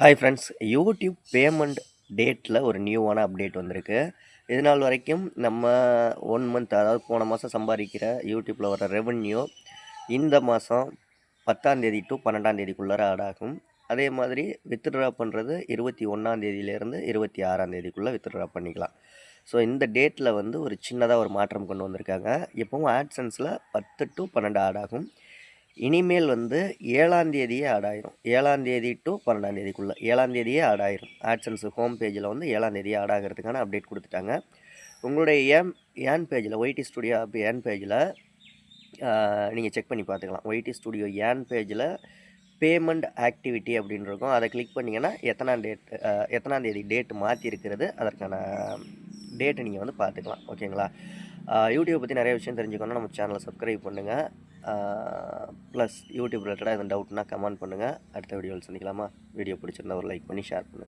Hi friends, YouTube payment டேட்டில் ஒரு நியூவான update வந்திருக்கு. இது நாள் வரைக்கும் நம்ம 1 மந்த், அதாவது போன மாதம் சம்பாதிக்கிற யூடியூப்பில் வர ரெவென்யூ இந்த மாதம் 10ஆம் தேதி டு 12ஆம் தேதிக்குள்ளார ஆட் ஆகும். அதே மாதிரி வித்ட்ரா பண்ணுறது 21ஆம் தேதியிலேருந்து 26ஆம் தேதிக்குள்ளே வித்ட்ரா பண்ணிக்கலாம். ஸோ இந்த டேட்டில் வந்து ஒரு சின்னதாக ஒரு மாற்றம் கொண்டு வந்திருக்காங்க. எப்பவும் ஆட்சன்ஸில் 10 டு 12 ஆட் ஆகும். இனிமேல் வந்து 7ஆம் தேதியே ஆட் ஆயிரும். 7ஆம் தேதி டு 12ஆம் தேதிக்குள்ளே 7ஆம் தேதியே ஆட் ஆயிரும். ஆட்சன்ஸ் ஹோம் பேஜில் வந்து 7ஆம் தேதியே ஆட் ஆகிறதுக்கான அப்டேட் கொடுத்துட்டாங்க. உங்களுடைய ஏன் பேஜில் ஒய்டி ஸ்டுடியோ ஆப் ஏன் பேஜில் நீங்கள் செக் பண்ணி பார்த்துக்கலாம். ஒய்டி ஸ்டுடியோ ஏன் பேஜில் பேமெண்ட் ஆக்டிவிட்டி அப்படின்னு இருக்கும். அதை கிளிக் பண்ணிங்கன்னா எத்தனாம் தேதி டேட் மாற்றிருக்கிறது, அதற்கான டேட்டை நீங்கள் வந்து பார்த்துக்கலாம். ஓகேங்களா? யூடியூப் பற்றி நிறைய விஷயம் தெரிஞ்சுக்கணுன்னா நம்ம சேனலை சப்ஸ்கிரைப் பண்ணுங்கள். ப்ளஸ் யூடியூப் ரிலேட்டடாக எதுவும் டவுட்னா கமெண்ட் பண்ணுங்கள். அடுத்த வீடியோவில் சந்திக்கலாமா? வீடியோ பிடிச்சிருந்தா ஒரு லைக் பண்ணி ஷேர் பண்ணுங்கள்.